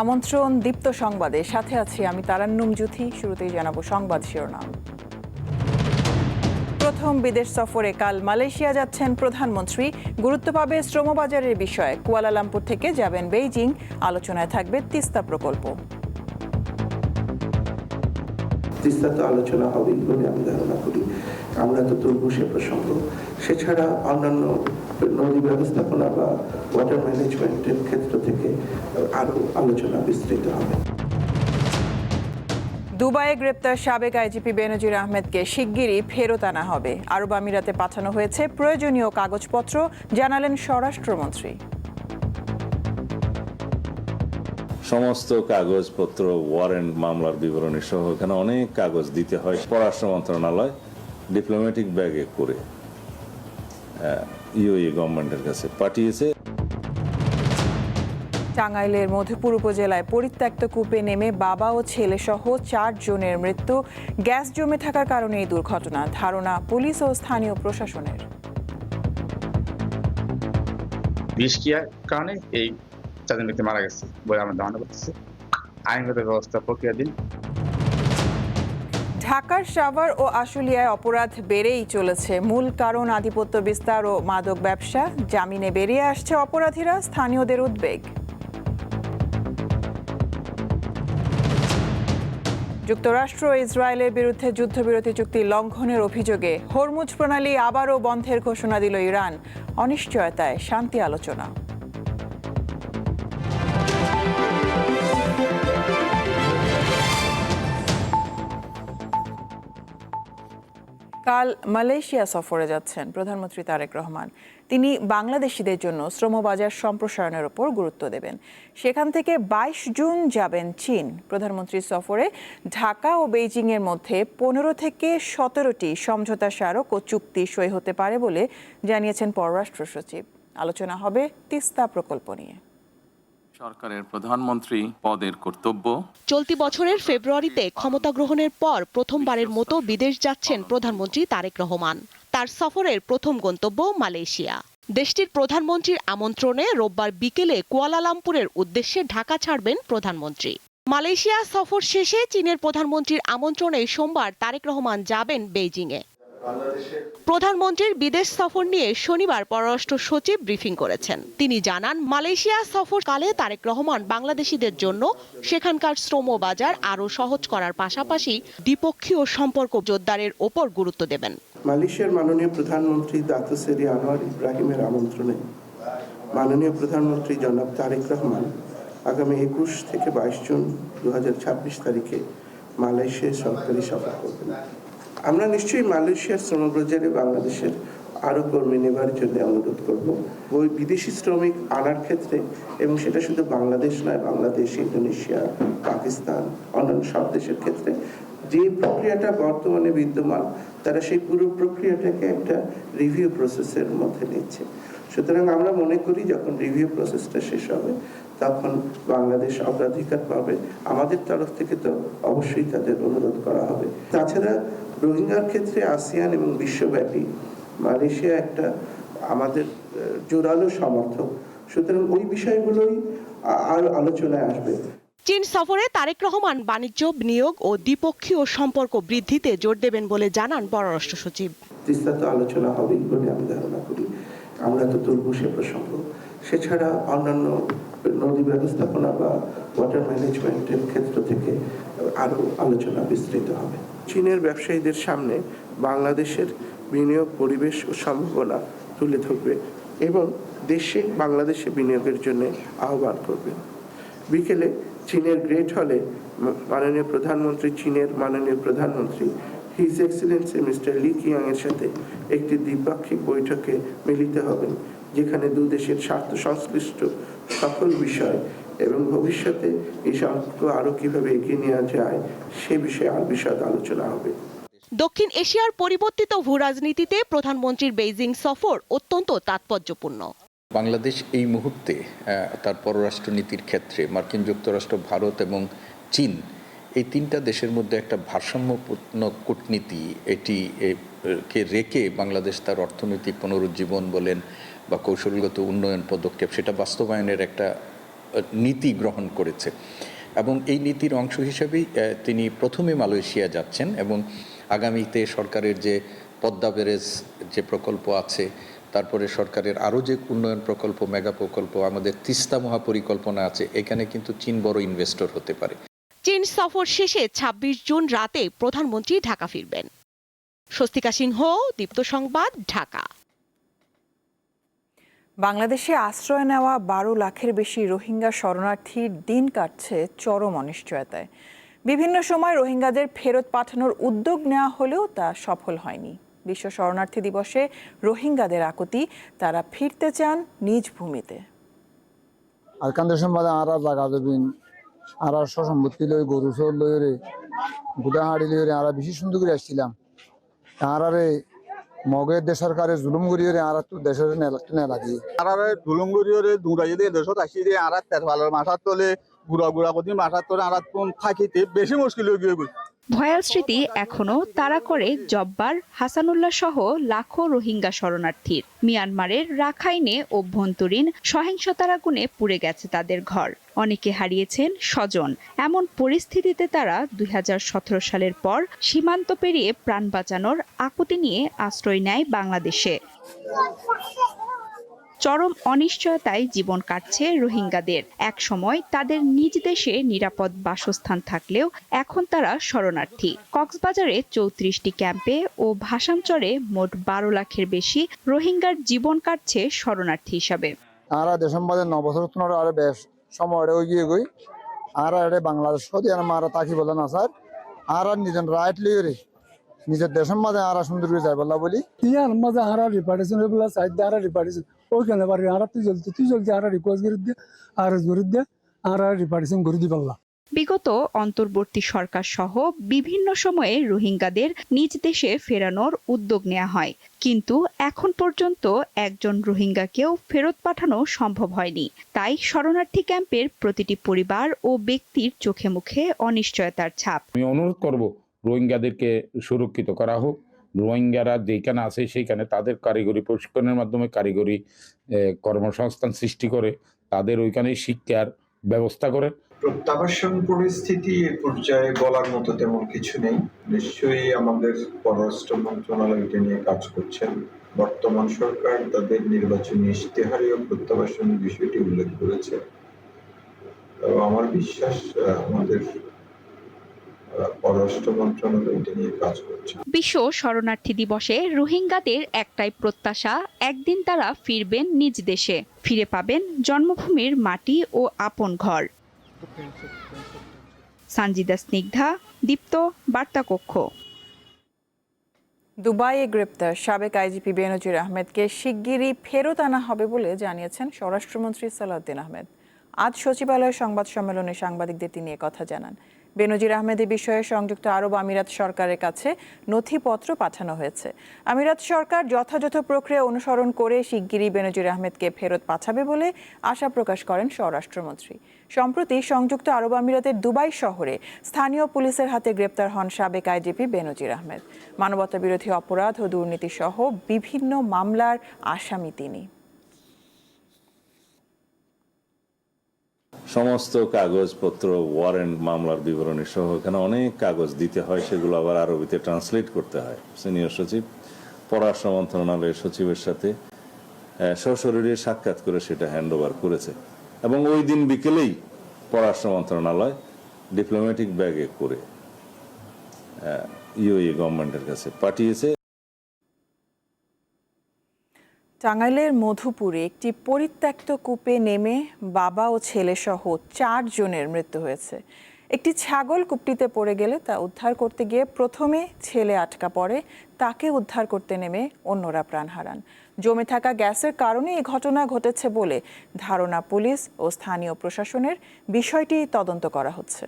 আমন্ত্রণ দীপ্ত সংবাদে, সাথে আছি আমি তারান্নুম জুথি। শুরুতেই জানাবো সংবাদ শিরোনাম। প্রথম বিদেশ সফরে কাল মালয়েশিয়া যাচ্ছেন প্রধানমন্ত্রী। গুরুত্ব পাবে শ্রমবাজারের বিষয়ে। কুয়ালালামপুর থেকে যাবেন বেইজিং। আলোচনায় থাকবে তিস্তা প্রকল্প। তিস্তা তো আলোচনা হবেই বলে আমি ধারণা করি। আমরা তো তুলব সে প্রসঙ্গ। সেছাড়া অন্যান্য নদী ব্যবস্থাপনা বা ওয়াটার ম্যানেজমেন্টের ক্ষেত্র থেকে আরো আলোচনা বিস্তৃত হবে। দুবাইয়ে গ্রেপ্তার সাবেক আইজিপি বেনজির আহমেদকে শিগগিরই ফেরত আনা হবে। আরব আমিরাতে পাঠানো হয়েছে প্রয়োজনীয় কাগজপত্র, জানালেন স্বরাষ্ট্রমন্ত্রী। সমস্ত কাগজপত্র, ওয়ারেন্ট, মামলার বিবরণী সহ এখানে অনেক কাগজ দিতে হয়। পররাষ্ট্র মন্ত্রণালয় ডিপ্লোম্যাটিক ব্যাগে করে ইউএই গভর্নমেন্টের কাছে পাঠিয়েছে। টাঙ্গাইলের মধুপুর উপজেলায় পরিত্যক্ত কূপে নেমে বাবা ও ছেলে সহ 4 জনের মৃত্যু। গ্যাস জমে থাকার কারণে এই দুর্ঘটনা, ধারণা পুলিশ ও স্থানীয় প্রশাসনের। বিষক্রিয়ার কারণে এই 4 জন ব্যক্তি মারা গেছে বলে আমরা ধারণা করতেছি। আইনগত ব্যবস্থা প্রক্রিয়াধীন। ঢাকার সাভার ও আশুলিয়ায় অপরাধ বেড়েই চলেছে। মূল কারণ আধিপত্য বিস্তার ও মাদক ব্যবসা। জামিনে বেরিয়ে আসছে অপরাধীরা, স্থানীয়দের উদ্বেগ। যুক্তরাষ্ট্র ও ইসরায়েলের বিরুদ্ধে যুদ্ধবিরতি চুক্তি লঙ্ঘনের অভিযোগে হরমুজ প্রণালী আবারও বন্ধের ঘোষণা দিল ইরান। অনিশ্চয়তায় শান্তি আলোচনা। কাল মালয়েশিয়া সফরে যাচ্ছেন প্রধানমন্ত্রী তারেক রহমান। তিনি বাংলাদেশিদের জন্য শ্রমবাজার সম্প্রসারণের উপর গুরুত্ব দেবেন। সেখান থেকে 22 জুন যাবেন চীন। প্রধানমন্ত্রীর সফরে ঢাকা ও বেইজিংয়ের মধ্যে 15 থেকে 17টি সমঝোতা স্মারক ও চুক্তি সই হতে পারে বলে জানিয়েছেন পররাষ্ট্র সচিব। আলোচনা হবে তিস্তা প্রকল্প নিয়ে। সরকারের প্রধানমন্ত্রী পদের কর্তব্য। চলতি বছরের ফেব্রুয়ারিতে ক্ষমতা গ্রহণের পর প্রথমবারের মতো বিদেশ যাচ্ছেন প্রধানমন্ত্রী তারেক রহমান। তার সফরের প্রথম গন্তব্য মালয়েশিয়া। দেশটির প্রধানমন্ত্রীর আমন্ত্রণে রোববার বিকেলে কুয়ালালামপুরের উদ্দেশ্যে ঢাকা ছাড়বেন প্রধানমন্ত্রী। মালয়েশিয়া সফর শেষে চীনের প্রধানমন্ত্রীর আমন্ত্রণে সোমবার তারেক রহমান যাবেন বেইজিংয়ে। প্রধানমন্ত্রীর বিদেশ সফর নিয়ে শনিবার পররাষ্ট্র সচিব ব্রিফিং করেছেন। তিনি জানান, মালয়েশিয়া সফরকালে তারেক রহমান বাংলাদেশিদের জন্য সেখানকার শ্রম বাজার আরও সহজ করার পাশাপাশি দ্বিপক্ষীয় সম্পর্ক জোরদারের ওপর গুরুত্ব দেবেন। মালয়েশিয়ার মাননীয় প্রধানমন্ত্রী দাতো সেরি আনোয়ার ইব্রাহিমের আমন্ত্রণে মাননীয় প্রধানমন্ত্রী জনাব তারেক রহমান আগামী 21 থেকে 22 জুন 2026 তারিখে মালয়েশিয়ায় সরকারি সফর করবেন। আমরা নিশ্চয়ই মালয়েশিয়ার শ্রমবাজারে বাংলাদেশের আরও কর্মী নেবার জন্য অনুরোধ করব। ওই বিদেশি শ্রমিক আনার ক্ষেত্রে, এবং সেটা শুধু বাংলাদেশ নয়, বাংলাদেশ, ইন্দোনেশিয়া, পাকিস্তান, অন্যান্য সব দেশের ক্ষেত্রে যে প্রক্রিয়াটা বর্তমানে বিদ্যমান, তারা সেই পুরো প্রক্রিয়াটাকে একটা রিভিউ প্রসেসের মধ্যে নিচ্ছে। সুতরাং আমরা মনে করি যখন রিভিউ প্রসেসটা শেষ হবে তখন বাংলাদেশ অগ্রাধিকার পাবে। আমাদের তরফ থেকে তো অবশ্যই তাদের অনুরোধ করা হবে। তাছাড়া রোহিঙ্গার ক্ষেত্রে আসিয়ান এবং বিশ্বব্যাপী মালয়েশিয়া একটা আমাদের জোরালো সমর্থক। সুতরাং ওই বিষয়গুলোই আর আলোচনায় আসবে। চীন সফরে তারেক রহমান বাণিজ্য, বিনিয়োগ ও দ্বিপক্ষীয় সম্পর্ক বৃদ্ধিতে জোর দেবেন বলে জানান পররাষ্ট্র সচিব। তিস্তা তো আলোচনা হবেই বলে আমি ধারণা করি। আমরা তো তুলব সে প্রসঙ্গ। সেছাড়া অন্যান্য নদী ব্যবস্থাপনা বা ওয়াটার ম্যানেজমেন্টের ক্ষেত্র থেকে আরো আলোচনা বিস্তৃত হবে। চীনের ব্যবসায়ীদের সামনে বাংলাদেশের বিনিয়োগ পরিবেশ ও সম্ভাবনা তুলে ধরবে এবং বাংলাদেশে বিনিয়োগের জন্য আহ্বান করবে। বিকেলে চীনের গ্রেট হলে চীনের মাননীয় প্রধানমন্ত্রী his excellency mister Lee Khiang এর সাথে একটি দ্বিপাক্ষিক বৈঠকে মিলিত হবেন, যেখানে দুই দেশের স্বার্থ সংশ্লিষ্ট সকল বিষয় এবং ভবিষ্যতে এই সম্পর্ক আরো কিভাবে এগিয়ে নেওয়া যায় সে বিষয়ে আর বিশদ আলোচনা হবে। দক্ষিণ এশিয়ার পরিবর্তিত ভূরাজনীতিতে প্রধানমন্ত্রীর বেইজিং সফর অত্যন্ত তাৎপর্যপূর্ণ। বাংলাদেশ এই মুহূর্তে তার পররাষ্ট্রনীতির ক্ষেত্রে মার্কিন যুক্তরাষ্ট্র, ভারত এবং চীন, এই তিনটা দেশের মধ্যে একটা ভারসাম্যপূর্ণ কূটনীতি কে রেখে বাংলাদেশ তার অর্থনৈতিক পুনরুজ্জীবন বলেন বা কৌশলগত উন্নয়ন পদক্ষেপ, সেটা বাস্তবায়নের একটা নীতি গ্রহণ করেছে এবং এই নীতির অংশ হিসেবেই তিনি প্রথমে মালয়েশিয়া যাচ্ছেন এবং আগামীতে সরকারের যে পদ্মা ব্যারেজ যে প্রকল্প আছে, তারপরে সরকারের আরও যে উন্নয়ন প্রকল্প, মেগা প্রকল্প, আমাদের তিস্তা মহাপরিকল্পনা আছে, এখানে কিন্তু চীন বড় ইনভেস্টর হতে পারে। চীন সফর শেষে ২৬ জুন রাতে প্রধানমন্ত্রী ঢাকা ফিরবেন। স্বস্তিকা সিংহ, দীপ্ত সংবাদ, ঢাকা। বাংলাদেশে আশ্রয় নেওয়া ১২ লাখের বেশি রোহিঙ্গা শরণার্থীর দিন কাটছে চরম অনিশ্চয়তায়। বিভিন্ন সময় রোহিঙ্গাদের ফেরত পাঠানোর উদ্যোগ নেওয়া হলেও তা সফল হয়নি। বিশ্ব শরণার্থী দিবসে রোহিঙ্গাদের আকুতি, তারা ফিরতে চান নিজ ভূমিতে। আর কান্দের সম্বাদে আরা জাগা দেবেন, আরা সসম্পত্তি লই, গরু সর লই রে, গুদা হাড়ি লই রে, আরা বেশি সুন্দর করে আসছিলাম। আরারে মগের দেশ সরকারের জুলুম করিয়ে রে, আরা তো দেশের নেলাগি আরারে জুলুম করিয়ে রে, দুরাই দিয়ে দেশত আসি রে, আরা তেরবালের মাথার তলে গুড়া গুড়া প্রতি মাথার তলে আরা কোন থাকিতে বেশি মুশকিল হয়ে গিয়ে। ভয়াল স্মৃতি এখনো তাড়া করে জব্বার, হাসানুল্লাহ সহ লাখো রোহিঙ্গা শরণার্থীর। মিয়ানমারের রাখাইনে অভ্যন্তরীণ সহিংসতার আগুনে পুড়ে গেছে তাদের ঘর, অনেকে হারিয়েছেন স্বজন। এমন পরিস্থিতিতে তারা ২০১৭ সালের পর সীমান্ত পেরিয়ে প্রাণ বাঁচানোর আকুতি নিয়ে আশ্রয় নেয় বাংলাদেশে। চরম অনিশ্চয়তায় জীবন কাটছে রোহিঙ্গাদের। এক সময় তাদের নিজ দেশে নিরাপদ বাসস্থান থাকলেও এখন তারা শরণার্থী। কক্সবাজারে ৩৪টি ক্যাম্পে ও ভাসানচরে মোট ১২ লাখের বেশি রোহিঙ্গার জীবন কাটছে শরণার্থী হিসাবে। আরা দেশম্বাদের ৯ বছর আরে বেশ সময় গিয়ে গই আর বাংলাদেশ মারা তাকি বলে না স্যার, আর নিজের রাইট লিয়ে রে নিজের দেশের মাঝে আরা সুন্দর করে যাই বললা বলি ইয়ার মাঝে আরা রিপার্টিশন বলা সাইড আরা রিপার্টিশন ওইখানে পারি আরা তুই জলদি আরা রিকোয়েস্ট করে দে, আর করে দে, আরা রিপার্টিশন করে দি পারলা। বিগত অন্তর্বর্তী সরকার সহ বিভিন্ন সময়ে রোহিঙ্গাদের নিজ দেশে ফেরানোর উদ্যোগ নেওয়া হয়, কিন্তু এখন পর্যন্ত একজন রোহিঙ্গাকেও ফেরত পাঠানো সম্ভব হয়নি। তাই শরণার্থী ক্যাম্পের প্রতিটি পরিবার ও ব্যক্তির চোখে মুখে অনিশ্চয়তার ছাপ। আমি অনুরোধ করব রোহিঙ্গাদেরকে সুরক্ষিত করা হোক। রোহিঙ্গারা যেখানে আছে সেইখানে তাদের কারিগরি প্রশিক্ষণের মাধ্যমে কারিগরি কর্মসংস্থান সৃষ্টি করে তাদের ওইখানে শিক্ষার ব্যবস্থা করে। প্রত্যাবাসন পরিস্থিতি এ পর্যায়ে বলার মতো তেমন কিছু নেই। নিশ্চয়ই আমাদের পররাষ্ট্র মন্ত্রণালয় এটা নিয়ে কাজ করছেন। বর্তমান সরকার তাদের নির্বাচনী ইশতেহারেও প্রত্যাবাসন বিষয়টি উল্লেখ করেছে। আমার বিশ্বাস আমাদের পররাষ্ট্র মন্ত্রণালয় এটা নিয়ে কাজ করছে। বিশ্ব শরণার্থী দিবসে রোহিঙ্গাদের একটাই প্রত্যাশা, একদিন তারা ফিরবেন নিজ দেশে, ফিরে পাবেন জন্মভূমির মাটি ও আপন ঘর। সানজিদা স্নিগ্ধা, দীপ্ত, বার্তা কক্ষ। দুবাইয়ে গ্রেপ্তার সাবেক আইজিপি বেনজির আহমেদকে শিগগিরই ফেরত আনা হবে বলে জানিয়েছেন স্বরাষ্ট্রমন্ত্রী সালাউদ্দিন আহমেদ। আজ সচিবালয়ের সংবাদ সম্মেলনে সাংবাদিকদের তিনি কথা জানান। বেনজির আহমেদের বিষয়ে সংযুক্ত আরব আমিরাত সরকারের কাছে নথিপত্র পাঠানো হয়েছে। আমিরাত সরকার যথাযথ প্রক্রিয়া অনুসরণ করে শিগগিরই বেনজির আহমেদকে ফেরত পাঠাবে বলে আশা প্রকাশ করেন স্বরাষ্ট্রমন্ত্রী। সম্প্রতি সংযুক্ত আরব আমিরাতের দুবাই শহরে স্থানীয় পুলিশের হাতে গ্রেপ্তার হন সাবেক আইজিপি বেনজির আহমেদ। মানবতাবিরোধী অপরাধ ও দুর্নীতি সহ বিভিন্ন মামলার আসামি তিনি। সমস্ত কাগজপত্র, ওয়ারেন্ট, মামলার বিবরণী সহ এখানে অনেক কাগজ দিতে হয়, সেগুলো আবার আরবিতে ট্রান্সলেট করতে হয়। সিনিয়র সচিব পররাষ্ট্র মন্ত্রণালয়ের সচিবের সাথে সশরীরে সাক্ষাৎ করে সেটা হ্যান্ডওভার করেছে এবং ওই দিন বিকেলেই পররাষ্ট্র মন্ত্রণালয় ডিপ্লোম্যাটিক ব্যাগে করে ইউএই গভর্নমেন্টের কাছে পাঠিয়েছে। টাঙ্গাইলের মধুপুরে একটি পরিত্যক্ত কূপে নেমে বাবা ও ছেলে সহ 4 জনের মৃত্যু হয়েছে। একটি ছাগল কূপটিতে পড়ে গেলে তা উদ্ধার করতে গিয়ে প্রথমে ছেলে আটকা পড়ে, তাকে উদ্ধার করতে নেমে অন্যরা প্রাণ হারান। জমে থাকা গ্যাসের কারণে এই ঘটনা ঘটেছে বলে ধারণা পুলিশ ও স্থানীয় প্রশাসনের। বিষয়টি তদন্ত করা হচ্ছে।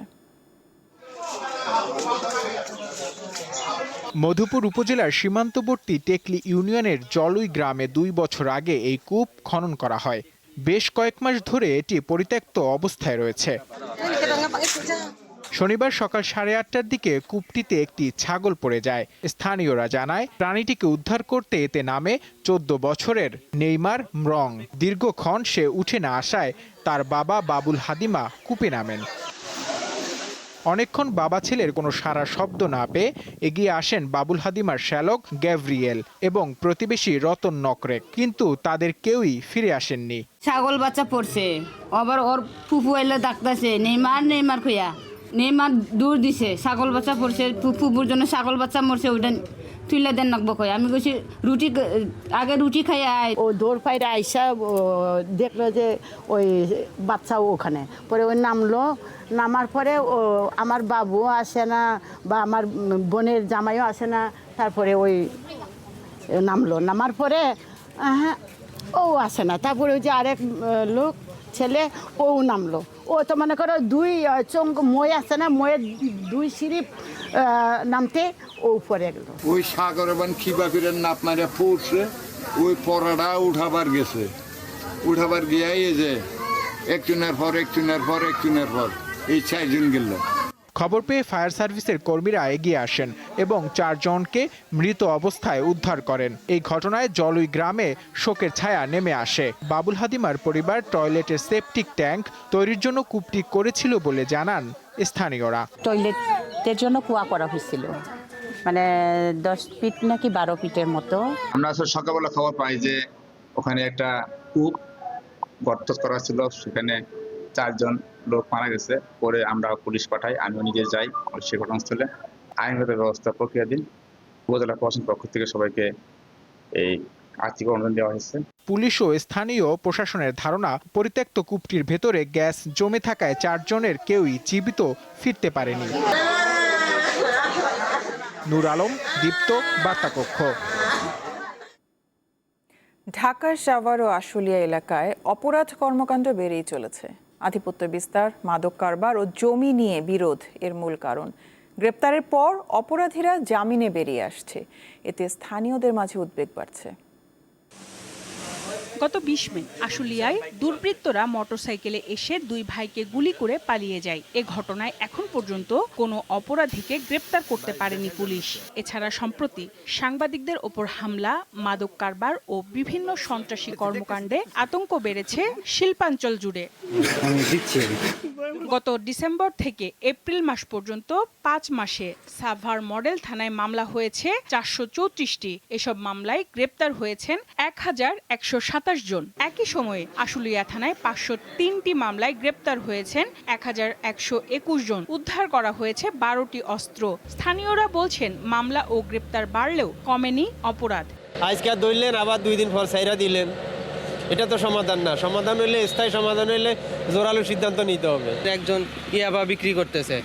মধুপুর উপজেলার সীমান্তবর্তী টেকলি ইউনিয়নের জলুই গ্রামে 2 বছর আগে এই কূপ খনন করা হয়। বেশ কয়েক মাস ধরে এটি পরিত্যক্ত অবস্থায় রয়েছে। শনিবার সকাল 8:30টার দিকে কূপটিতে একটি ছাগল পড়ে যায়। স্থানীয়রা জানায় প্রাণীটিকে উদ্ধার করতে এতে নামে 14 বছরের নেইমার মরং। দীর্ঘক্ষণ সে উঠে না আসায় তার বাবা বাবুল হাদিমা কূপে নামেন। অনেকক্ষণ বাবা ছেলের কোনো সাড়া শব্দ না পেয়ে এগিয়ে আসেন বাবুল হাদিমার শ্যালক গ্যাব্রিয়েল এবং প্রতিবেশী রতন নকরেক, কিন্তু তাদের কেউই ফিরে আসেননি। ছাগল বাচ্চা পড়ছে, আবার ওর ফুফু এলে ডাকতেছে নেইমার খুঁয়া, নেইমার দূর দিছে, ছাগল বাচ্চা পড়ছে, ফুফুর জন্য ছাগল বাচ্চা মরছে, ওইটা তুইলে দেন নাকবো কই। আমি কইছি আগে রুটি খাই আয়। ও দৌড় পাইরে আইসা দেখলো যে ওই বাচ্চা ওখানে, পরে ওই নামার পরে ও আমার বাবুও আসে না বা আমার বোনের জামাইও আসে না, তারপরে ওই নামার পরে ও আসে না, তারপরে ওই যে আরেক লোক ছেলে ও নামলো, ও তো মনে করো দুই মই আছে না, ময়ের দুই সিঁড়ি নামতে ও উপরে গেল। ওই সাগরে বান খিবা ফিরে নাপ মারে পড়ছে, ওই পড়াটা উঠাবার গিয়ে এই যে একজনের পর এই 4 জন গেল। খবর পেয়ে ফায়ার সার্ভিসের কর্মীরা এগিয়ে আসেন এবং 4 জনকে মৃত অবস্থায় উদ্ধার করেন। এই ঘটনায় জলুই গ্রামে শোকের ছায়া নেমে আসে। বাবুল হাদিমার পরিবার টয়লেটের সেপটিক ট্যাঙ্ক তৈরির জন্য কূপটি করেছিল বলে জানান স্থানীয়রা। টয়লেটের জন্য কুয়া করা হয়েছিল, মানে 10 ফিট নাকি 12 ফিটের মতো। আমরা আসলে সকালবেলা খবর পাই যে ওখানে একটা কূপ গর্ত করা ছিল, সেখানে 4 জন লোক মারা গেছে। পরে আমরা পুলিশ পাঠাই, আমিও নিজে যাই সে ঘটনাস্থলে। আইনগত ব্যবস্থা প্রক্রিয়াধীন। উপজেলা প্রশাসন পক্ষ থেকে সবাইকে এই আর্থিক অনুদান দেওয়া হয়েছে। পুলিশ ও স্থানীয় প্রশাসনের ধারণা, পরিত্যক্ত কূপটির ভেতরে গ্যাস জমে থাকায় 4 জনের কেউই জীবিত ফিরতে পারেনি। নূর আলম, দীপ্ত, বার্তাকক্ষ। ঢাকার সাভার ও আশুলিয়া এলাকায় অপরাধ কর্মকাণ্ড বেড়েই চলেছে। আধিপত্য বিস্তার, মাদক কারবার ও জমি নিয়ে বিরোধ এর মূল কারণ। গ্রেপ্তারের পর অপরাধীরা জামিনে বেরিয়ে আসছে, এতে স্থানীয়দের মাঝে উদ্বেগ বাড়ছে। গত 20 মে আশুলিয়ায় দুর্বৃত্তরা মোটরসাইকেলে এসে 2 ভাইকে গুলি করে পালিয়ে যায়। এ ঘটনায় এখন পর্যন্ত কোনো অপরাধীকে গ্রেপ্তার করতে পারেনি পুলিশ। এছাড়া সম্প্রতি সাংবাদিকদের ওপর হামলা, মাদক কারবার ও বিভিন্ন সন্ত্রাসী কর্মকাণ্ডে আতঙ্ক বেড়েছে শিল্পাঞ্চল জুড়ে। গত ডিসেম্বর থেকে এপ্রিল মাস পর্যন্ত 5 মাসে সাভার মডেল থানায় মামলা হয়েছে 434টি। এসব মামলায় গ্রেপ্তার হয়েছেন 1127 জন। একই সময়ে আশুলিয়া থানায় 503টি মামলায় গ্রেপ্তার হয়েছেন 1121 জন। উদ্ধার করা হয়েছে 12টি অস্ত্র। স্থানীয়রা বলছেন, মামলা ও গ্রেপ্তার বাড়লেও কমেনি অপরাধ। আজকে ধরলেন, আবার 2 দিন পর ছাইরা দিলেন, এটা তো সমাধান না। সমাধান হইলে, স্থায়ী সমাধান হইলে জোরালো সিদ্ধান্ত নিতে হবে। একজন ইয়াবা বিক্রি করতেছে,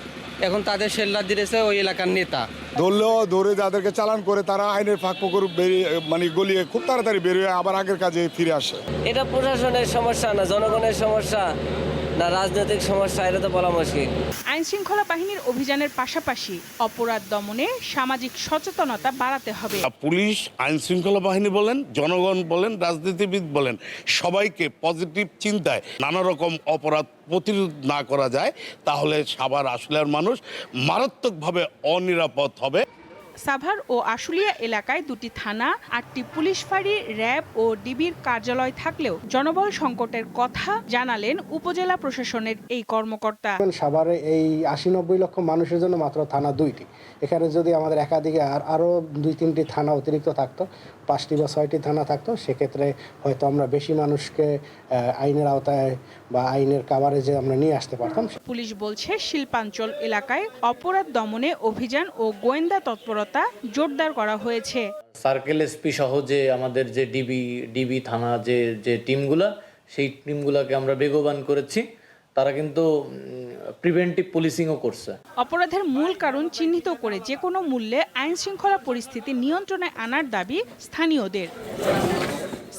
এখন তাদের শেল্লার দিয়েছে ওই এলাকার নেতা। ধরলেও ধরে যাদেরকে চালান করে তারা আইনের ফাঁক ফোকর মানে গলিয়ে খুব তাড়াতাড়ি বেরিয়ে আবার আগের কাজে ফিরে আসে। এটা প্রশাসনের সমস্যা না, জনগণের সমস্যা না রাজনৈতিক সমস্যা, এটা তো বলা মুশকিল। আইন শৃঙ্খলা বাহিনীর অভিযানের পাশাপাশি অপরাধ দমনে সামাজিক সচেতনতা বাড়াতে হবে। পুলিশ, আইন শৃঙ্খলা বাহিনী বলেন, জনগণ বলেন, রাজনীতিবিদ বলেন, সবাইকে পজিটিভ চিন্তায় নানা রকম অপরাধ প্রতিরোধ না করা যায়, তাহলে সাভার আশুলিয়ার মানুষ মারাত্মকভাবে অনিরাপদ হবে। সাভার ও আশুলিয়া এলাকায় 2টি থানা, 8টি পুলিশ ফাঁড়ি, র্যাব ও ডিবির কার্যালয় থাকলেও জনবল সংকটের কথা জানালেন উপজেলা প্রশাসনের এই কর্মকর্তা। সাভারে এই 80-90 লক্ষ মানুষের জন্য মাত্র থানা 2টি। এখানে যদি আমাদের একাধিকে আরও 2-3টি থানা অতিরিক্ত থাকতো, 5টি বা 6টি থানা থাকতো, সেক্ষেত্রে হয়তো আমরা বেশি মানুষকে আইনের আওতায় বা আইনের কাভারেজে আমরা নিয়ে আসতে পারতাম। পুলিশ বলছে, শিল্পাঞ্চল এলাকায় অপরাধ দমনে অভিযান ও গোয়েন্দা তৎপরতা জোরদার করা হয়েছে। সার্কেল এসপি সহ যে আমাদের যে ডিবি থানা যে টিমগুলা, সেই টিমগুলাকে আমরা বেগবান করেছি। তারা কিন্তু প্রিভেন্টিভ পুলিশিংও করছে। অপরাধের মূল কারণ চিহ্নিত করে যে কোনো মূল্যে আইন শৃঙ্খলা পরিস্থিতি নিয়ন্ত্রণে আনার দাবি স্থানীয়দের।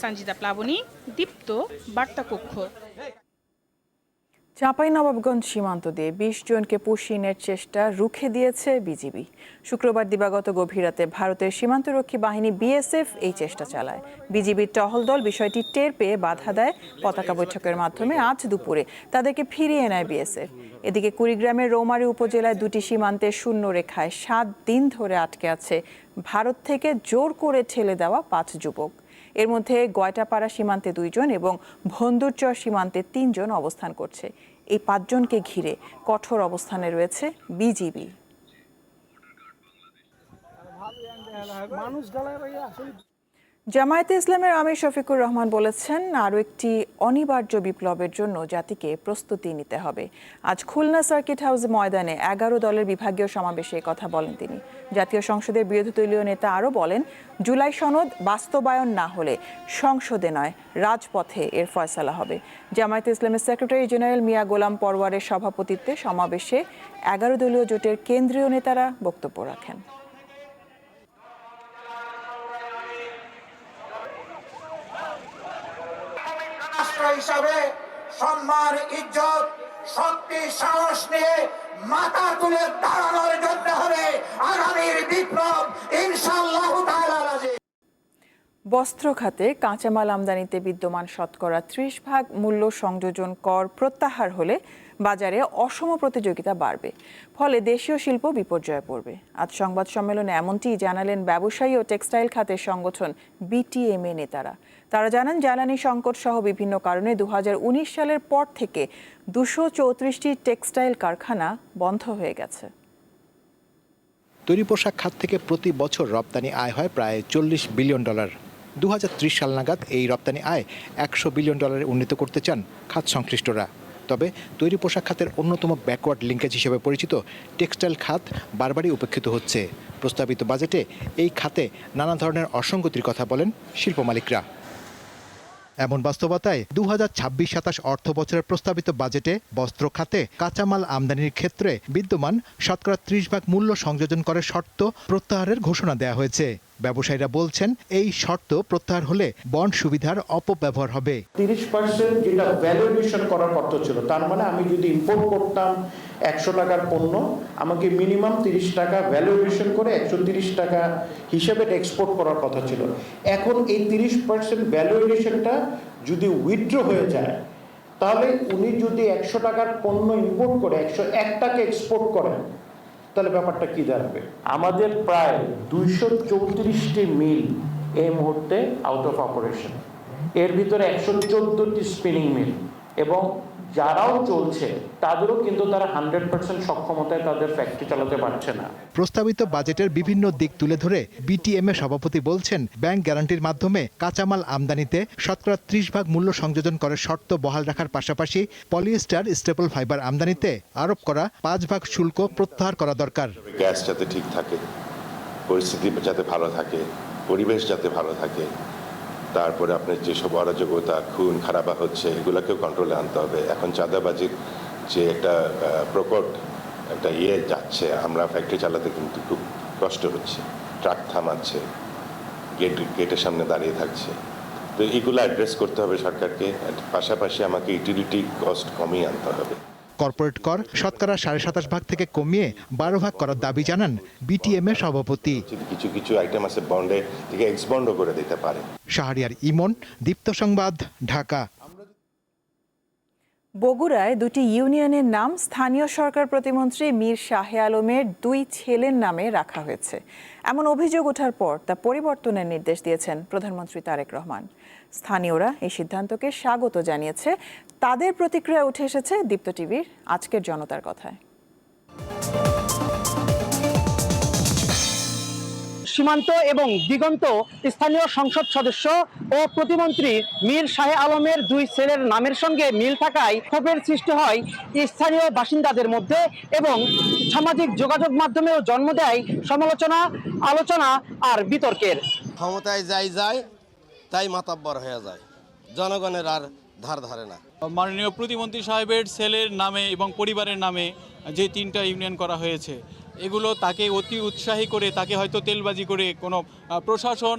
সঞ্জিতা প্লাবনী, দীপ্ত, বার্তাকক্ষ। চাঁপাইনবাবগঞ্জ সীমান্ত দিয়ে ২০ জনকে পুশিনের চেষ্টা রুখে দিয়েছে বিজিবি। শুক্রবার দিবাগত গভীর রাতে ভারতের সীমান্তরক্ষী বাহিনী বিএসএফ এই চেষ্টা চালায়। বিজিবির টহল দল বিষয়টি টের পেয়ে বাধা দেয়। পতাকা বৈঠকের মাধ্যমে আজ দুপুরে তাদেরকে ফিরিয়ে নেয় বিএসএফ। এদিকে কুড়িগ্রামের রৌমারী উপজেলায় দুটি সীমান্তে শূন্য রেখায় ৭ দিন ধরে আটকে আছে ভারত থেকে জোর করে ঠেলে দেওয়া ৫ যুবক। এর মধ্যে গয়টাপাড়া সীমান্তে ২ জন এবং ভন্দুরচর সীমান্তে ৩ জন অবস্থান করছে। এই ৫ জনকে ঘিরে কঠোর অবস্থানে রয়েছে বিজিবি। জামায়াতে ইসলামের আমির শফিকুর রহমান বলেছেন, আরও একটি অনিবার্য বিপ্লবের জন্য জাতিকে প্রস্তুতি নিতে হবে। আজ খুলনা সার্কিট হাউস ময়দানে ১১ দলের বিভাগীয় সমাবেশে কথা বলেন তিনি। জাতীয় সংসদের বিরোধী দলীয় নেতা আরও বলেন, জুলাই সনদ বাস্তবায়ন না হলে সংসদে নয় রাজপথে এর ফয়সালা হবে। জামায়াতে ইসলামের সেক্রেটারি জেনারেল মিয়া গোলাম পরওয়ারের সভাপতিত্বে সমাবেশে ১১ দলীয় জোটের কেন্দ্রীয় নেতারা বক্তব্য রাখেন। হিসাবে সম্মান, ইজ্জত, শক্তি, সাহস নিয়ে মাথা তুলে দাঁড়ানোর জন্য হবে আগামীর বিপ্লব ইনশাআল্লাহ তাআলা। বস্ত্র খাতে কাঁচামাল আমদানিতে বিদ্যমান শতকরা ৩০% মূল্য সংযোজন কর প্রত্যাহার হলে বাজারে অসম প্রতিযোগিতা বাড়বে, ফলে দেশীয় শিল্প বিপর্যয়ে পড়বে। আজ সংবাদ সম্মেলনে এমনটিই জানালেন ব্যবসায়ী ও টেক্সটাইল খাতের সংগঠন বিটিএমএ নেতারা। তারা জানান, জ্বালানি সংকট সহ বিভিন্ন কারণে ২০১৯ সালের পর থেকে ২৩৪টি টেক্সটাইল কারখানা বন্ধ হয়ে গেছে। তৈরি পোশাক খাত থেকে প্রতি বছর রপ্তানি আয় হয় প্রায় $40 বিলিয়ন। ২০৩০ সাল নাগাদ এই রপ্তানি আয় $100 বিলিয়ন উন্নীত করতে চান খাত সংশ্লিষ্টরা। তবে তৈরি পোশাক খাতের অন্যতম ব্যাকওয়ার্ড লিঙ্কেজ হিসেবে পরিচিত টেক্সটাইল খাত বারবারই উপেক্ষিত হচ্ছে। প্রস্তাবিত বাজেটে এই খাতে নানা ধরনের অসঙ্গতির কথা বলেন শিল্প মালিকরা। এমন বাস্তবতায় ২০২৬-২৭ অর্থ বছরের প্রস্তাবিত বাজেটে বস্ত্র খাতে কাঁচামাল আমদানির ক্ষেত্রে বিদ্যমান শতকরা ৩০% মূল্য সংযোজন করার শর্ত প্রত্যাহারের ঘোষণা দেওয়া হয়েছে। ব্যবসায়ীরা বলছেন, এই শর্ত প্রত্যাহার হলে বন্ড সুবিধার অপব্যবহার হবে। ৩০% যেটা ভ্যালুয়েশন করার কথা ছিল, তার মানে আমি যদি ইম্পোর্ট করতাম ১০০ টাকার পণ্য, আমাকে মিনিমাম ৩০ টাকা ভ্যালুয়েশন করে ১৩০ টাকা হিসেবে এক্সপোর্ট করার কথা ছিল। এখন এই ৩০% ভ্যালুয়েশনটা যদি উইথড্র হয়ে যায়, তাহলে উনি যদি ১০০ টাকার পণ্য ইম্পোর্ট করে ১০১ টাকা এক্সপোর্ট করেন, তাহলে ব্যাপারটা কি দাঁড়াবে? আমাদের প্রায় ২৩৪টি মিল এই মুহূর্তে আউট অফ অপারেশন, এর ভিতরে ১১৪টি স্পিনিং মিল, এবং যারাও চলছে তাদেরও কিন্তু তারা 100% সক্ষমতায় তাদের ফ্যাক্টরি চালাতে পারছে না। প্রস্তাবিত বাজেটের বিভিন্ন দিক তুলে ধরে বিটিএমএ সভাপতি বলছেন, ব্যাংক গ্যারান্টির মাধ্যমে কাঁচামাল আমদানিতে শতকরা ৩০% মূল্য সংযোজন করার শর্ত বহাল রাখার পাশাপাশি পলিয়েস্টার স্টেপল ফাইবার আমদানিতে আরোপ করা ৫% শুল্ক প্রত্যাহার করা দরকার। গ্যাস যাতে ঠিক থাকে, পরিস্থিতি যাতে ভালো থাকে, পরিবেশ যাতে ভালো থাকে, তারপরে আপনার যেসব অরাজকতা, খুন খারাপা হচ্ছে, এগুলোকেও কন্ট্রোলে আনতে হবে। এখন চাঁদাবাজির যে একটা প্রকট একটা যাচ্ছে, আমরা ফ্যাক্টরি চালাতে কিন্তু খুব কষ্ট হচ্ছে, ট্রাক থামাচ্ছে, গেটের সামনে দাঁড়িয়ে থাকছে। তো এগুলো অ্যাড্রেস করতে হবে সরকারকে। পাশাপাশি আমাকে ইউটিলিটি কস্ট কমিয়ে আনতে হবে। কর্পোরেট কর শতকরা 27.5% থেকে কমিয়ে 12% করার দাবি জানান বিটিএমএ সভাপতি। কিছু কিছু আইটেম আছে বন্ডে থেকে এক্সবন্ডও করে দিতে পারে। শাহরিয়ার ইমন, দীপ্ত সংবাদ, ঢাকা। বগুড়ায় দুটি ইউনিয়নের নাম স্থানীয় সরকার প্রতিমন্ত্রী মীর শাহে আলমের 2 ছেলের নামে রাখা হয়েছে। এমন অভিযোগ ওঠার পর তা পরিবর্তনের নির্দেশ দিয়েছেন প্রধানমন্ত্রী তারেক রহমান। স্থানীয়রা এই সিদ্ধান্তকে স্বাগত জানিয়েছে। তাদের প্রতিক্রিয়া উঠে এসেছে দীপ্ত টিভির আজকের জনতার কথায়। সীমান্ত এবং দিগন্ত স্থানীয় সংসদ সদস্য ও প্রতিমন্ত্রী মীর শাহে আলমের 2 ছেলের নামের সঙ্গে মিল থাকায় ক্ষোভের সৃষ্টি হয় স্থানীয় বাসিন্দাদের মধ্যে এবং সামাজিক যোগাযোগ মাধ্যমেও জন্ম দেয় সমালোচনা, আলোচনা আর বিতর্কের। ক্ষমতায় যায় তাই মাতাব্বর হয়ে যায়, জনগণের আর ধার ধারে না। মাননীয় প্রতিমন্ত্রী সাহেবের ছেলের নামে এবং পরিবারের নামে যে 3টা ইউনিয়ন করা হয়েছে, এগুলো তাকে অতি উৎসাহী করে, তাকে হয়তো তেলবাজি করে কোনো প্রশাসন,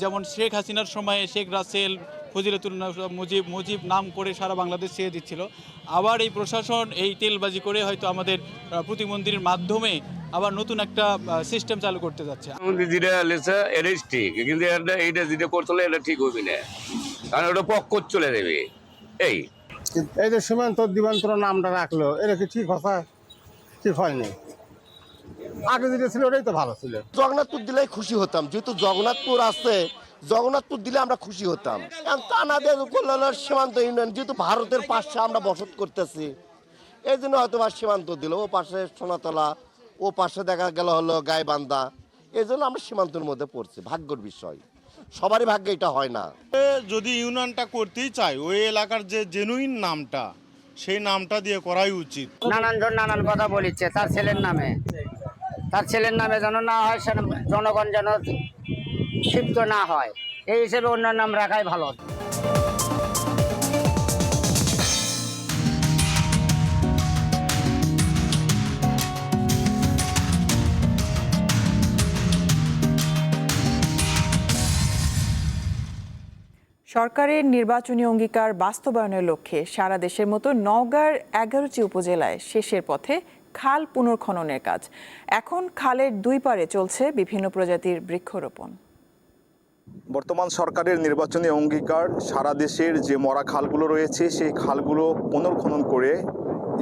যেমন শেখ হাসিনার সময়ে শেখ রাসেল, ফজিলাতুল মুজিব নাম করে সারা বাংলাদেশ ছেয়ে দিচ্ছিল। আবার এই প্রশাসন এই তেলবাজি করে হয়তো আমাদের প্রতিমন্ত্রীর মাধ্যমে আবার নতুন একটা সিস্টেম চালু করতে যাচ্ছে। যেটা লেছে এটাই ঠিক, কিন্তু এইটা যেটা করতে এটা ঠিক হবে না, কারণ ওটা পক্ষ চলে দেবে। এই যে সীমান্ত দিবান্তর নামটা রাখলো, এটা কি ঠিক কথা? ঠিক হয়নি। আগে যেটা ছিল ওটাই তো ভালো ছিল। জগন্নাথপুর দিলেই খুশি হতাম, যেহেতু জগন্নাথপুর আছে, জগন্নাথপুর দিলে আমরা খুশি হতাম। তানাদের সীমান্ত ইউনিয়ন যেহেতু ভারতের পাশে আমরা বসত করতেছি, এই জন্য হয়তো বা সীমান্ত দিল। ও পাশে সোনাতলা, ও পাশে দেখা গেল হলো গাইবান্ধা, এই জন্য আমরা সীমান্তের মধ্যে পড়ছি। ভাগ্যের বিষয়, সবারই ভাগ্যে এটা হয় না। যদি ইউনিয়নটা করতেই চাই, ওই এলাকার যে জেনুইন নামটা, সেই নামটা দিয়ে করাই উচিত। নানানজন নানান কথা বলিচ্ছে তার ছেলের নামে যেন না হয়, জনগণ যেন ক্ষিপ্ত না হয়, এই হিসেবে অন্য নাম রাখাই ভালো। সরকারের নির্বাচনী অঙ্গীকার বাস্তবায়নের লক্ষ্যে সারা দেশের মতো নওগাঁর 11টি উপজেলায় শেষের পথে খাল পুনর্খননের কাজ। এখন খালের দুই পাড়ে চলছে বিভিন্ন প্রজাতির বৃক্ষরোপণ। বর্তমান সরকারের নির্বাচনী অঙ্গীকার সারা দেশের যে মরা খালগুলো রয়েছে সেই খালগুলো পুনর্খনন করে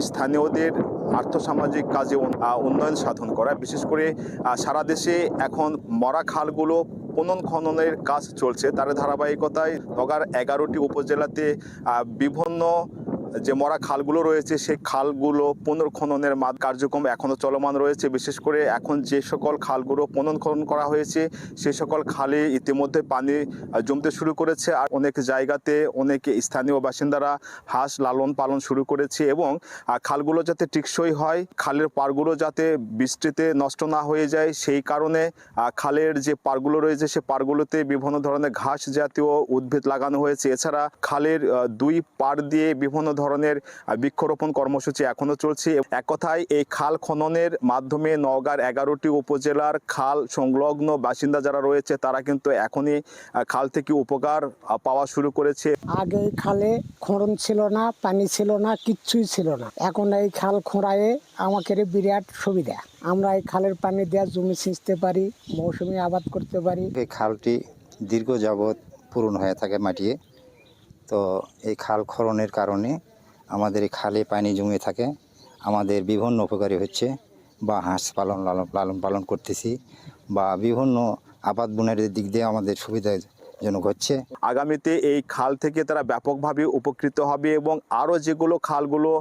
স্থানীয়দের আর্থসামাজিক কাজে উন্নয়ন সাধন করা। বিশেষ করে সারা দেশে এখন মরা খালগুলো পুনর্খননের কাজ চলছে। তার ধারাবাহিকতায় নওগাঁর 11টি উপজেলাতে বিভিন্ন যে মরা খালগুলো রয়েছে সেই খালগুলো পুনর্খননের কার্যক্রম এখনও চলমান রয়েছে। বিশেষ করে এখন যে সকল খালগুলো পুনর্খনন করা হয়েছে সেই সকল খালে ইতিমধ্যে পানি জমতে শুরু করেছে। আর অনেক জায়গাতে অনেক স্থানীয় বাসিন্দারা হাঁস লালন পালন শুরু করেছে এবং খালগুলো যাতে টেকসই হয়, খালের পাড়গুলো যাতে বৃষ্টিতে নষ্ট না হয়ে যায়, সেই কারণে খালের যে পাড়গুলো রয়েছে সে পাড়গুলোতে বিভিন্ন ধরনের ঘাস জাতীয় উদ্ভিদ লাগানো হয়েছে। এছাড়া খালের দুই পাড় দিয়ে বিভিন্ন ধরনের বৃক্ষরোপণ কর্মসূচি এখনো চলছে। এক কথায় এই খাল খননের মাধ্যমে নওগাঁর 11টি উপজেলার খাল সংলগ্ন বাসিন্দা যারা রয়েছে তারা কিন্তু এখনই খাল থেকে উপকার পাওয়া শুরু করেছে। আগে এই খালে খনন ছিল না, পানি ছিল না, কিচ্ছুই ছিল না। এখন এই খাল খোঁড়ায়ে আমাদের বিরাট সুবিধা। আমরা এই খালের পানি দিয়ে জমি সিঁচতে পারি, মৌসুমী আবাদ করতে পারি। এই খালটি দীর্ঘ যাবৎ পূরণ হয়ে থাকে মাটিয়ে, তো এই খাল খননের কারণে আমাদের এই খালে পানি জমে থাকে, আমাদের বিভিন্ন উপকারী হচ্ছে। বা হাঁস লালন পালন করতেছি, বা বিভিন্ন আবাদ বুনের দিক দিয়ে আমাদের সুবিধাজনক হচ্ছে। আগামীতে এই খাল থেকে তারা ব্যাপকভাবে উপকৃত হবে এবং আরও যেগুলো খালগুলো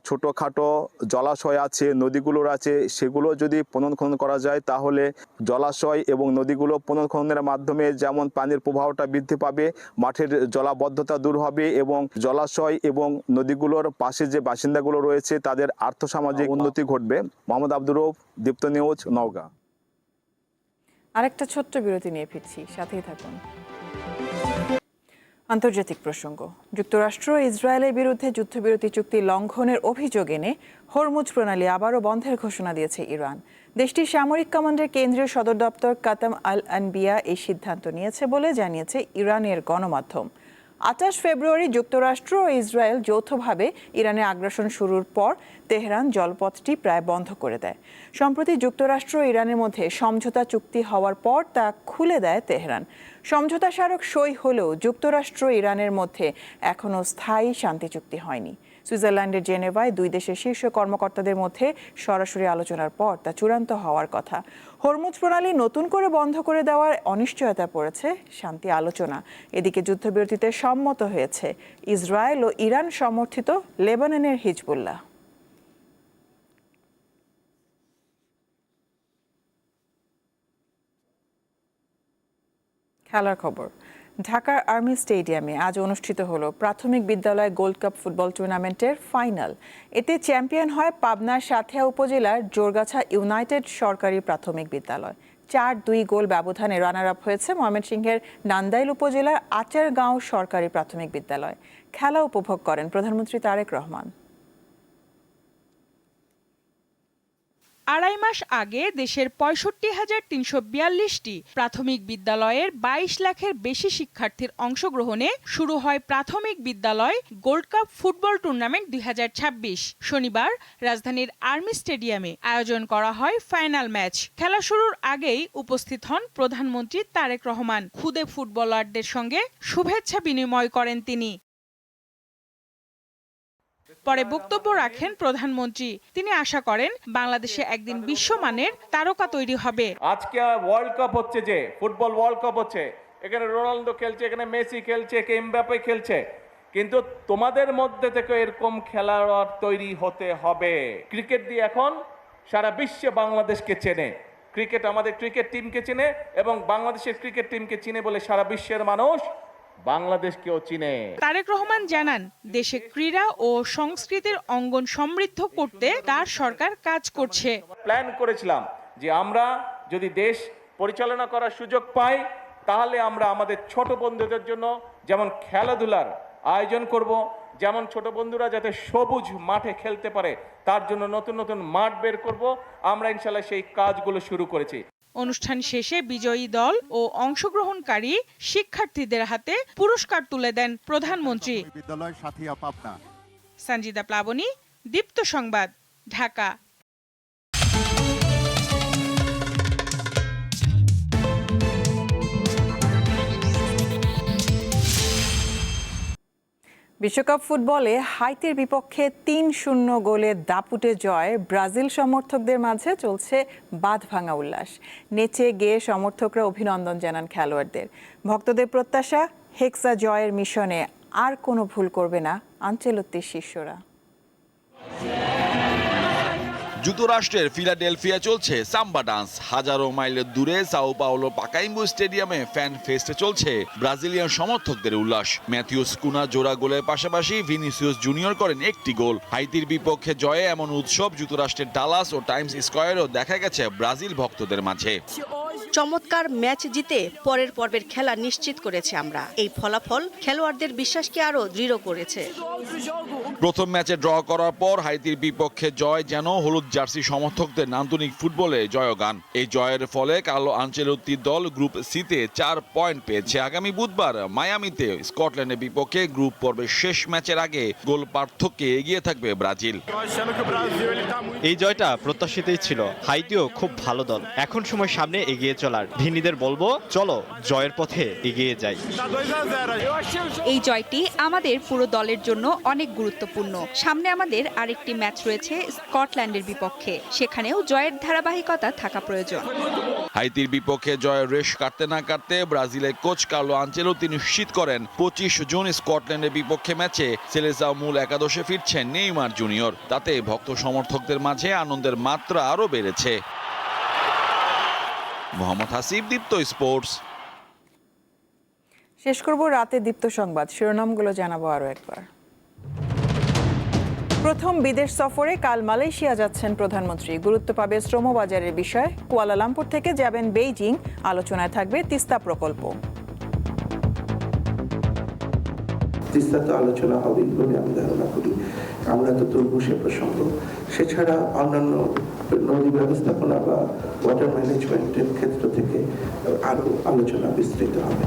ছোটোখাটো জলাশয় আছে, নদীগুলোর আছে, সেগুলো যদি পুনর্খনন করা যায় তাহলে জলাশয় এবং নদীগুলো পুনর্খননের মাধ্যমে যেমন পানির প্রবাহটা বৃদ্ধি পাবে, মাঠের জলাবদ্ধতা দূর হবে এবং জলাশয় এবং নদীগুলোর পাশে যে বাসিন্দাগুলো রয়েছে তাদের আর্থসামাজিক উন্নতি ঘটবে। মোহাম্মদ আব্দুর রউফ, দীপ্ত নিউজ, নওগাঁ। আরেকটা ছোট্ট বিরতি নিয়ে ফিরছি, সাথেই থাকুন। আন্তর্জাতিক প্রসঙ্গ। যুক্তরাষ্ট্র ইসরায়েলের বিরুদ্ধে যুদ্ধবিরতি চুক্তি লঙ্ঘনের অভিযোগ এনে হরমুজ প্রণালী আবারও বন্ধের ঘোষণা দিয়েছে ইরান। দেশটির সামরিক কমান্ডের কেন্দ্রীয় সদর দপ্তর কাতাম আল আনবিয়া এই সিদ্ধান্ত নিয়েছে বলে জানিয়েছে ইরানের গণমাধ্যম। 28 ফেব্রুয়ারি যুক্তরাষ্ট্র ও ইসরায়েল যৌথভাবে ইরানে আগ্রাসন শুরুর পর তেহরান জলপথটি প্রায় বন্ধ করে দেয়। সম্প্রতি যুক্তরাষ্ট্র ও ইরানের মধ্যে সমঝোতা চুক্তি হওয়ার পর তা খুলে দেয় তেহরান। সমঝোতা স্মারক সই হলেও যুক্তরাষ্ট্র ইরানের মধ্যে এখনও স্থায়ী শান্তি চুক্তি হয়নি। সুইজারল্যান্ডের জেনেভায় দুই দেশের শীর্ষ কর্মকর্তাদের মধ্যে সরাসরি আলোচনার পর তা চূড়ান্ত হওয়ার কথা। হরমুজ প্রণালী নতুন করে বন্ধ করে দেওয়ার অনিশ্চয়তা পড়েছে শান্তি আলোচনা। এদিকে যুদ্ধবিরতিতে সম্মত হয়েছে ইসরায়েল ও ইরান সমর্থিত লেবাননের হিজবুল্লাহ। খেলার খবর। ঢাকার আর্মি স্টেডিয়ামে আজ অনুষ্ঠিত হলো প্রাথমিক বিদ্যালয় গোল্ড কাপ ফুটবল টুর্নামেন্টের ফাইনাল। এতে চ্যাম্পিয়ন হয় পাবনার সাঁথিয়া উপজেলার জোরগাছা ইউনাইটেড সরকারি প্রাথমিক বিদ্যালয়। 4-2 গোল ব্যবধানে রানার আপ হয়েছে ময়মনসিংহের নান্দাইল উপজেলার আচারগাঁও সরকারি প্রাথমিক বিদ্যালয়। খেলা উপভোগ করেন প্রধানমন্ত্রী তারেক রহমান। আড়াই মাস আগে দেশের ৬৫,৩৪২টি প্রাথমিক বিদ্যালয়ের ২২ লাখের বেশি শিক্ষার্থীর অংশগ্রহণে শুরু হয় প্রাথমিক বিদ্যালয় গোল্ড কাপ ফুটবল টুর্নামেন্ট ২০২৬। শনিবার রাজধানীর আর্মি স্টেডিয়ামে আয়োজন করা হয় ফাইনাল ম্যাচ। খেলা শুরুর আগেই উপস্থিত হন প্রধানমন্ত্রী তারেক রহমান। খুদে ফুটবলারদের সঙ্গে শুভেচ্ছা বিনিময় করেন তিনি। পরে বক্তব্য রাখেন প্রধানমন্ত্রী। তিনি আশা করেন বাংলাদেশে একদিন বিশ্বমানের তারকা তৈরি হবে। আজকে ওয়ার্ল্ড কাপ হচ্ছে, যে ফুটবল ওয়ার্ল্ড কাপ হচ্ছে, এখানে রোনালদো খেলছে, এখানে মেসি খেলছে, এমবাপ্পে খেলছে, কিন্তু তোমাদের মধ্যে থেকে এরকম খেলোয়াড় তৈরি হতে হবে। ক্রিকেট দিয়ে এখন সারা বিশ্বে বাংলাদেশকে চেনে, ক্রিকেট আমাদের ক্রিকেট টিমকে চেনে এবং বাংলাদেশের ক্রিকেট টিমকে চিনে বলে সারা বিশ্বের মানুষ বাংলাদেশকেও চিনে। তারেক রহমান জানান, দেশে ক্রীড়া ও সংস্কৃতির অঙ্গন সমৃদ্ধ করতে তার সরকার কাজ করছে। প্ল্যান করেছিলাম যে আমরা যদি দেশ পরিচালনা করার সুযোগ পাই, তাহলে আমরা আমাদের ছোট বন্ধুদের জন্য যেমন খেলাধুলার আয়োজন করব, যেমন ছোট বন্ধুরা যাতে সবুজ মাঠে খেলতে পারে তার জন্য নতুন নতুন মাঠ বের করব। আমরা ইনশাল্লাহ সেই কাজগুলো শুরু করেছি। অনুষ্ঠান শেষে বিজয়ী দল ও অংশগ্রহণকারী শিক্ষার্থীদের হাতে পুরস্কার তুলে দেন প্রধানমন্ত্রী। সঞ্জিদা প্লাবনী, দীপ্ত সংবাদ, ঢাকা। বিশ্বকাপ ফুটবলে হাইতির বিপক্ষে ৩-০ গোলে দাপুটে জয় ব্রাজিল সমর্থকদের মাঝে চলছে বাঁধভাঙা উল্লাস। নেচে গেয়ে সমর্থকরা অভিনন্দন জানান খেলোয়াড়দের। ভক্তদের প্রত্যাশা, হেক্সা জয়ের মিশনে আর কোনো ভুল করবে না আনচেলত্তির শিষ্যরা। যুক্তরাষ্ট্রের ফিলাডেলফিয়া চলছে সাম্বা ডান্স। হাজারো মাইল দূরে সাও পাওলো পাকাইম্বু স্টেডিয়ামে ফ্যান ফেস্টে চলছে ব্রাজিলিয়ান সমর্থকদের উল্লাস। ম্যাথিউস কুনা জোড়া গোলের পাশাপাশি ভিনিসিয়াস জুনিয়র করেন একটি গোল। হাইতির বিপক্ষে জয়ে এমন উৎসব যুক্তরাষ্ট্রের ডালাস ও টাইমস স্কয়ারেও দেখা গেছে ব্রাজিল ভক্তদের মাঝে। চমৎকার ম্যাচ জিতে পরের পর্বের খেলা নিশ্চিত করেছে আমরা। এই ফলাফল খেলোয়াড়দের বিশ্বাসকে আরো দৃঢ় করেছে। প্রথম ম্যাচে ড্র করার পর হাইতির বিপক্ষে জয় যেন হলুদ জার্সি সমর্থকদের নান্দনিক ফুটবলে জয়গান। এই জয়ের ফলে কার্লো আনচেলত্তির দল গ্রুপ সিতে 4 পয়েন্ট পেয়েছে। আগামী বুধবার মায়ামিতে স্কটল্যান্ডের বিপক্ষে গ্রুপ পর্বের শেষ ম্যাচের আগে গোল পার্থক্যে এগিয়ে থাকবে ব্রাজিল। এই জয়টা প্রত্যাশিতই ছিল। হাইতিও খুব ভালো দল, এখন সময় সামনে এগিয়ে চলার। ভিনিদের বলবো, চলো জয়ের পথে এগিয়ে যাই। এই জয়টি আমাদের পুরো দলের জন্য অনেক গুরুত্বপূর্ণ। সামনে আমাদের আরেকটি ম্যাচ রয়েছে স্কটল্যান্ডের বিপক্ষে, সেখানেও জয়ের ধারাবাহিকতা থাকা প্রয়োজন। হাইতির বিপক্ষে জয়ের রেশ কাটতে না কাটতে ব্রাজিলের কোচ কার্লো আনচেলত্তি নিশ্চিত করেন 25 জুন স্কটল্যান্ডের বিপক্ষে ম্যাচে সেলেসাও মূল একাদশে ফিরছেন নেইমার জুনিয়র। তাতে ভক্ত সমর্থকদের মাঝে আনন্দের মাত্রা আরও বেড়েছে। মোহাম্মদ হাসিব, দীপ্ত স্পোর্টস। শেষ করব রাতে দীপ্ত সংবাদ, শিরোনামগুলো জানাবো আরও একবার। প্রথম বিদেশ সফরে কাল মালয়েশিয়া যাচ্ছেন প্রধানমন্ত্রী। গুরুত্ব পাবে শ্রমবাজারের বিষয়। কুয়ালালামপুর থেকে যাবেন বেইজিং। আলোচনায় থাকবে তিস্তা প্রকল্প। তিস্তা তো আলোচনা হবে বলে আমি ধারণা করি। আমরা তো তুলব সে প্রসঙ্গ। সেছাড়া অন্যান্য নদী ব্যবস্থাপনা বা ওয়াটার ম্যানেজমেন্টের ক্ষেত্র থেকে আরও আলোচনা বিস্তৃত হবে।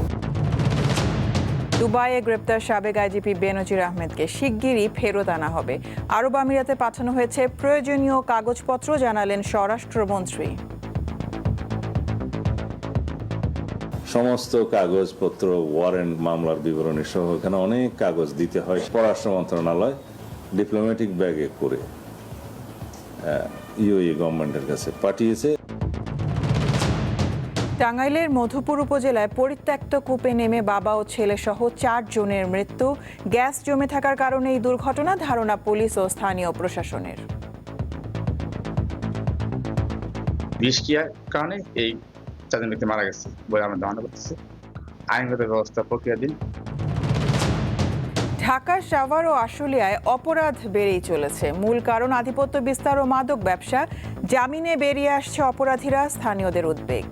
দুবাইয়ে গ্রেপ্তার সাবেক আইজিপি বেনজির আহমেদকে শিগগিরই ফেরত আনা হবে। আরব আমিরাতে পাঠানো হয়েছে প্রয়োজনীয় কাগজপত্র, জানালেন স্বরাষ্ট্রমন্ত্রী। সমস্ত কাগজপত্র, ওয়ারেন্ট, মামলার বিবরণী সহ এখানে অনেক কাগজ দিতে হয়। পররাষ্ট্র মন্ত্রণালয় ডিপ্লোম্যাটিক ব্যাগে করে ইউএই গভর্নমেন্টের কাছে পাঠিয়েছে। টাঙ্গাইলের মধুপুর উপজেলায় পরিত্যক্ত কূপে নেমে বাবা ও ছেলে সহ 4 জনের মৃত্যু। গ্যাস জমে থাকার কারণে এই দুর্ঘটনা, ধারণা পুলিশ ও স্থানীয় প্রশাসনের। বিষক্রিয়ার কারণে এই 4 জন ব্যক্তি মারা গেছে বলে আমরা ধারণা করতেছি। আইনগত ব্যবস্থা প্রক্রিয়াধীন। ঢাকার সাভার ও আশুলিয়ায় অপরাধ বেড়েই চলেছে। মূল কারণ আধিপত্য বিস্তার ও মাদক ব্যবসা। জামিনে বেরিয়ে আসছে অপরাধীরা, স্থানীয়দের উদ্বেগ।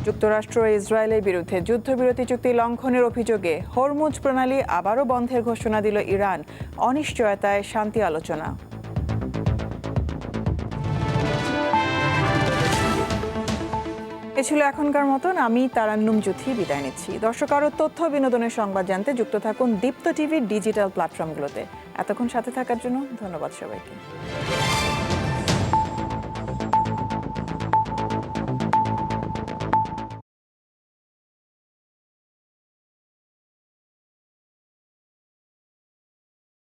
যুক্তরাষ্ট্র ও ইসরায়েলের বিরুদ্ধে যুদ্ধবিরতি চুক্তি লঙ্ঘনের অভিযোগে হরমুজ প্রণালী আবারও বন্ধের ঘোষণা দিল ইরান। অনিশ্চয়তায় শান্তি আলোচনা। এ ছিল এখনকার মতন। আমি তারান্নুম জুথি বিদায় নিচ্ছি। দর্শক, আরও তথ্য বিনোদনের সংবাদ জানতে যুক্ত থাকুন দীপ্ত টিভির ডিজিটাল প্ল্যাটফর্মগুলোতে। এতক্ষণ সাথে থাকার জন্য ধন্যবাদ সবাইকে।